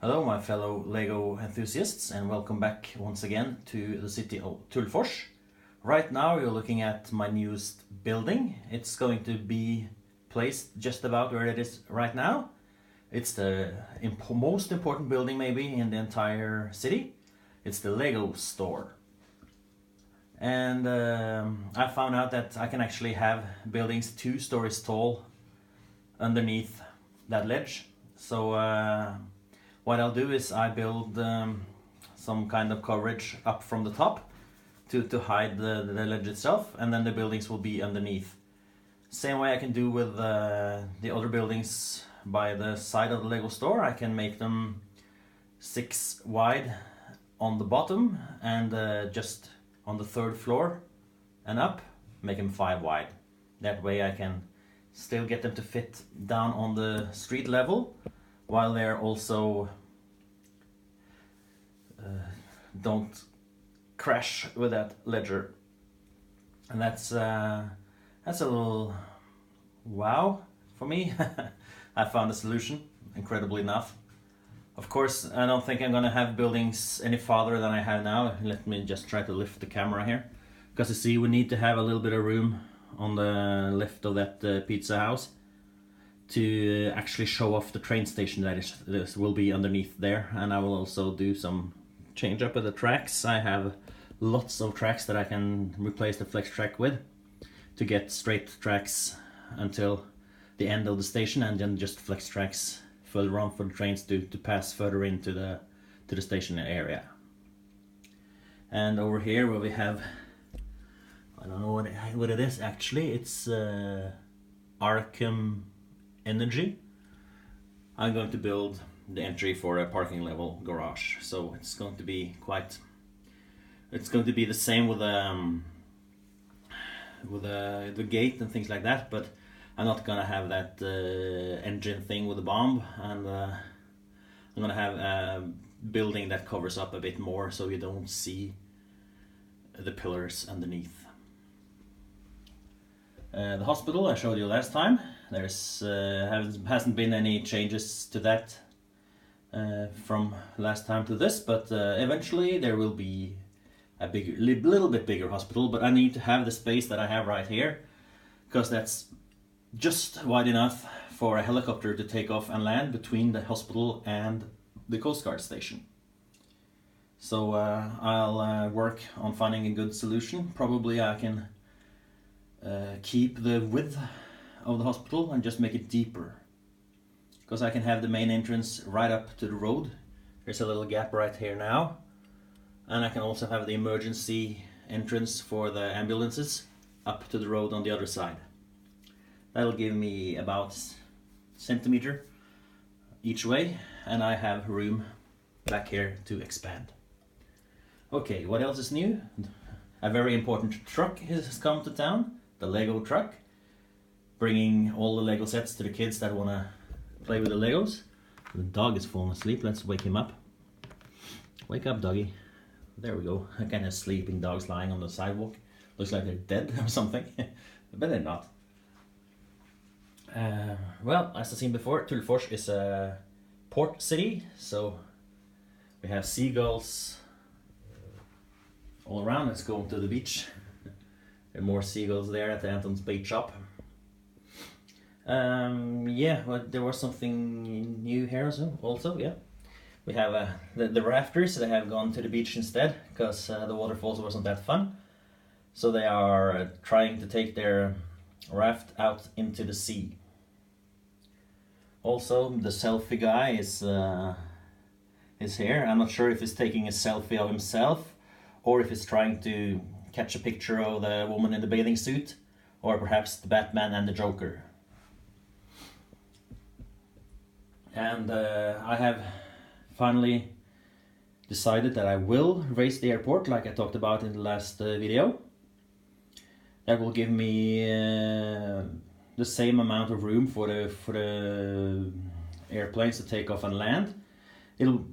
Hello my fellow Lego enthusiasts, and welcome back once again to the city of Tullfors. Right now you're looking at my newest building. It's going to be placed just about where it is right now. It's the most important building maybe in the entire city. It's the Lego store. And I found out that I can actually have buildings 2 stories tall underneath that ledge. So what I'll do is I build some kind of coverage up from the top to hide the ledge itself, and then the buildings will be underneath. Same way I can do with the other buildings by the side of the Lego store. I can make them 6 wide on the bottom, and just on the 3rd floor and up make them 5 wide. That way I can still get them to fit down on the street level, while they're also don't crash with that ledger. And that's a little wow for me. I found a solution, incredibly enough. Of course, I don't think I'm gonna have buildings any farther than I have now. Let me just try to lift the camera here, because you see we need to have a little bit of room on the lift of that pizza house to actually show off the train station that will be underneath there. And I will also do some change up of the tracks. I have lots of tracks that I can replace the flex track with to get straight tracks until the end of the station, and then just flex tracks further on for the trains to pass further into the station area. And over here where we have, I don't know what it is actually, it's Arkham Energy. I'm going to build the entry for a parking level garage, so it's going to be the same with the gate and things like that, but I'm not gonna have that engine thing with the bomb, and I'm gonna have a building that covers up a bit more so you don't see the pillars underneath. The hospital I showed you last time, there's hasn't been any changes to that from last time to this, but eventually there will be a little bit bigger hospital. But I need to have the space that I have right here, because that's just wide enough for a helicopter to take off and land between the hospital and the Coast Guard station. So I'll work on finding a good solution. Probably I can keep the width of the hospital and just make it deeper, because I can have the main entrance right up to the road. There's a little gap right here now, and I can also have the emergency entrance for the ambulances up to the road on the other side. That'll give me about centimeter each way, and I have room back here to expand. Okay, what else is new? A very important truck has come to town, the Lego truck, bringing all the Lego sets to the kids that want to play with the Legos. The dog is falling asleep. Let's wake him up. Wake up, doggy. There we go. A kind of sleeping dogs lying on the sidewalk. Looks like they're dead or something, but they're not. Well, as I've seen before, Tullfors is a port city, so we have seagulls all around. Let's go to the beach. There are more seagulls there at the Anton's bait shop. Yeah, well, there was something new here also, yeah. We have the rafters that have gone to the beach instead, because the waterfalls wasn't that fun. So they are trying to take their raft out into the sea. Also, the selfie guy is here. I'm not sure if he's taking a selfie of himself, or if he's trying to catch a picture of the woman in the bathing suit, or perhaps the Batman and the Joker. And I have finally decided that I will raise the airport, like I talked about in the last video. That will give me the same amount of room for the airplanes to take off and land. It'll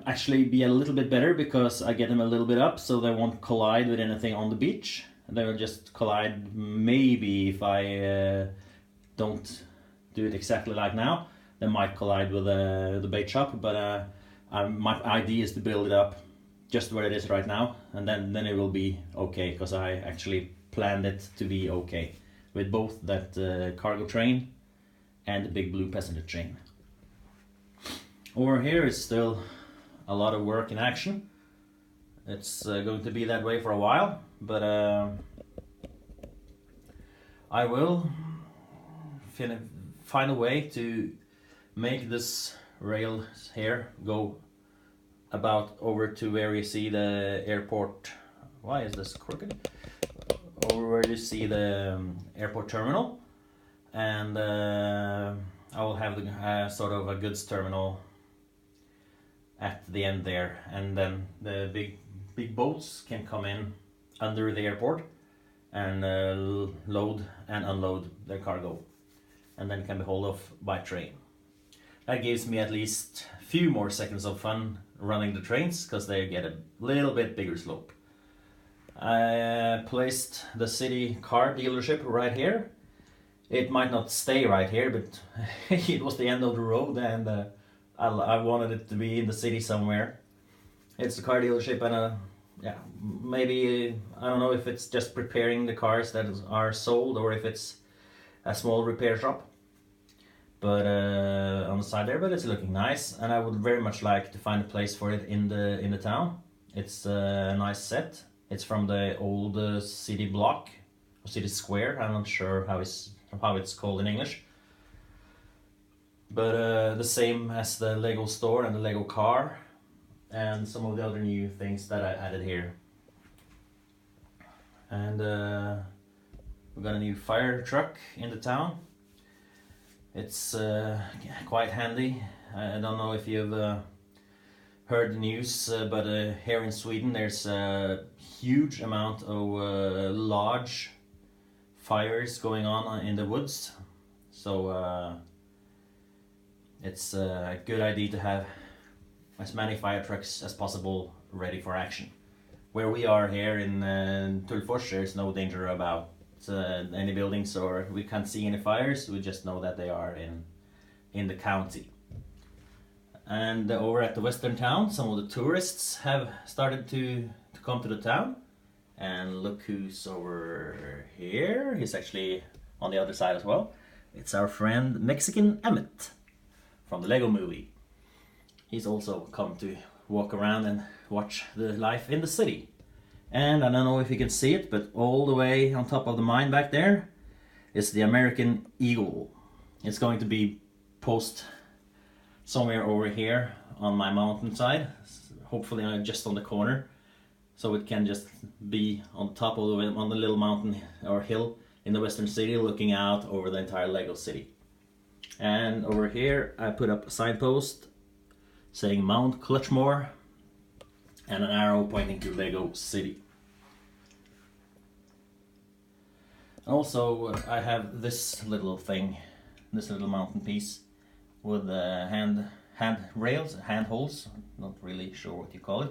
actually be a little bit better, because I get them a little bit up so they won't collide with anything on the beach. They will just collide maybe if I don't do it exactly like now. They might collide with the bait shop, but my idea is to build it up just where it is right now, and then it will be okay, because I actually planned it to be okay with both that cargo train and the big blue passenger train. Over here is still a lot of work in action. It's going to be that way for a while, but I will find a way to make this rail here go about over to where you see the airport. Why is this crooked? Over where you see the airport terminal, and I will have the sort of a goods terminal at the end there, and then the big boats can come in under the airport and load and unload their cargo, and then can be hauled off by train. That gives me at least a few more seconds of fun running the trains, because they get a little bit bigger slope. I placed the city car dealership right here. It might not stay right here, but it was the end of the road, and I wanted it to be in the city somewhere. It's a car dealership, and yeah, maybe, I don't know if it's just preparing the cars that are sold, or if it's a small repair shop. But on the side there, but it's looking nice, and I would very much like to find a place for it in the town. It's a nice set. It's from the old city block, or city square. I'm not sure how it's called in English. But the same as the Lego store and the Lego car, and some of the other new things that I added here. And we got a new fire truck in the town. It's quite handy. I don't know if you've heard the news, but here in Sweden there's a huge amount of large fires going on in the woods. So it's a good idea to have as many fire trucks as possible ready for action. Where we are here in Tullfors, there's no danger about any buildings, or we can't see any fires. We just know that they are in the county. And over at the western town, some of the tourists have started to come to the town. And look who's over here. He's actually on the other side as well. It's our friend Mexican Emmett from the Lego movie. He's also come to walk around and watch the life in the city. And I don't know if you can see it, but all the way on top of the mine back there is the American Eagle. It's going to be posted somewhere over here on my mountainside, hopefully just on the corner, so it can just be on top of on the little mountain or hill in the western city, looking out over the entire Lego city. And over here I put up a signpost saying Mount Clutchmore and an arrow pointing to Lego City. Also, I have this little thing, this little mountain piece with hand rails, hand holes. Not really sure what you call it.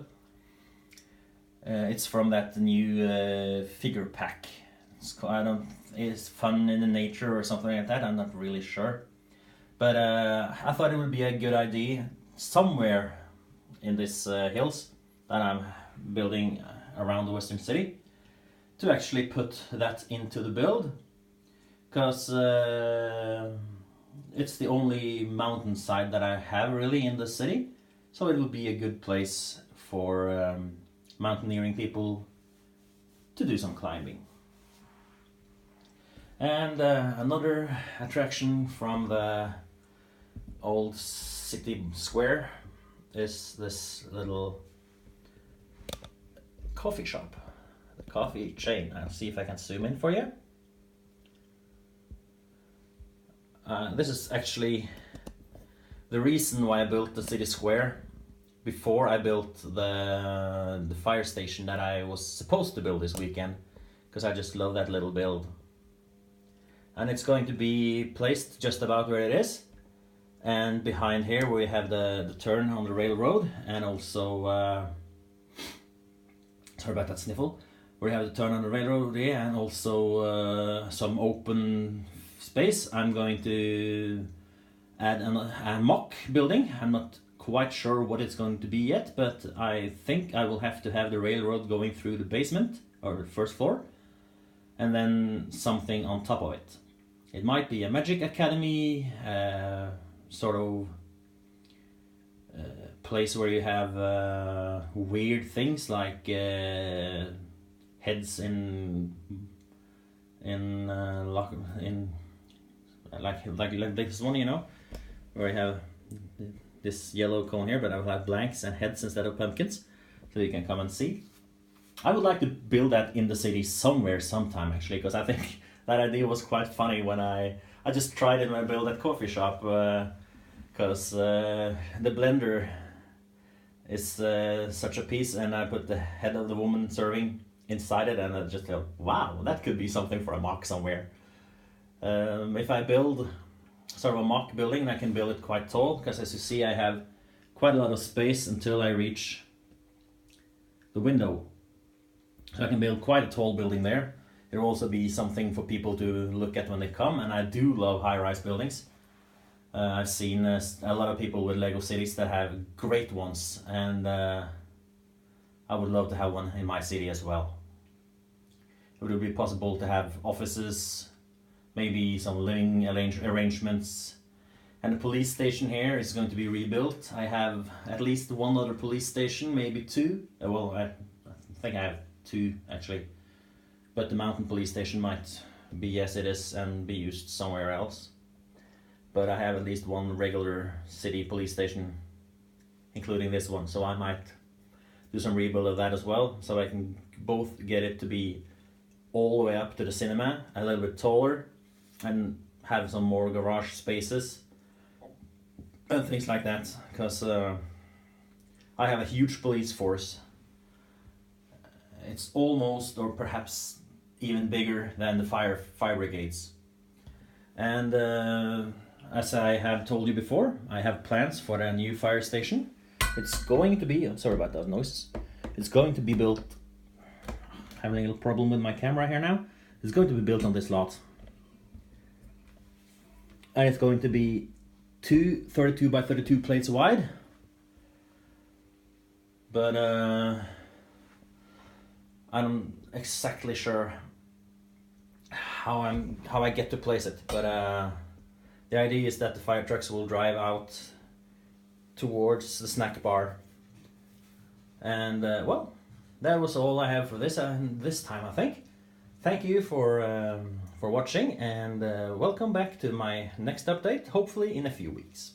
It's from that new figure pack. It's fun in the nature or something like that. I'm not really sure, but I thought it would be a good idea somewhere in this hills that I'm building around the western city to actually put that into the build, because it's the only mountainside that I have really in the city, so it would be a good place for mountaineering people to do some climbing. And another attraction from the old city square is this little coffee shop, the coffee chain. I'll see if I can zoom in for you. This is actually the reason why I built the city square before I built the fire station that I was supposed to build this weekend, because I just love that little build. And it's going to be placed just about where it is, and behind here we have the turn on the railroad, and also sorry about that sniffle. We have the turn on the railroad here, and also some open space. I'm going to add a mock building. I'm not quite sure what it's going to be yet, but I think I will have to have the railroad going through the basement or first floor, and then something on top of it. It might be a magic academy, sort of place where you have weird things like heads in like this one, you know, where you have this yellow cone here, but I will have blanks and heads instead of pumpkins, so you can come and see. I would like to build that in the city somewhere sometime, actually, because I think that idea was quite funny when I just tried it when I built that coffee shop, because the blender is such a piece, and I put the head of the woman serving inside it, and I just thought, wow, that could be something for a mock somewhere. If I build sort of a mock building, I can build it quite tall, because as you see I have quite a lot of space until I reach the window. So I can build quite a tall building there. There will also be something for people to look at when they come, and I do love high-rise buildings. I've seen a lot of people with Lego cities that have great ones, and I would love to have one in my city as well. It would be possible to have offices, maybe some living arrangements, and the police station here is going to be rebuilt. I have at least one other police station, maybe two. Well, I think I have two actually, but the mountain police station might be as it is and be used somewhere else. But I have at least one regular city police station, including this one, so I might do some rebuild of that as well, so I can both get it to be all the way up to the cinema, a little bit taller, and have some more garage spaces and things like that, because I have a huge police force. It's almost, or perhaps even bigger than the fire brigades. And as I have told you before, I have plans for a new fire station. It's going to be, sorry about that noise, it's going to be built, having a little problem with my camera here now. It's going to be built on this lot. And it's going to be two 32 by 32 plates wide. But I'm exactly sure how I get to place it. But the idea is that the fire trucks will drive out towards the snack bar. And well, that was all I have for this time, I think. Thank you for watching, and welcome back to my next update, hopefully in a few weeks.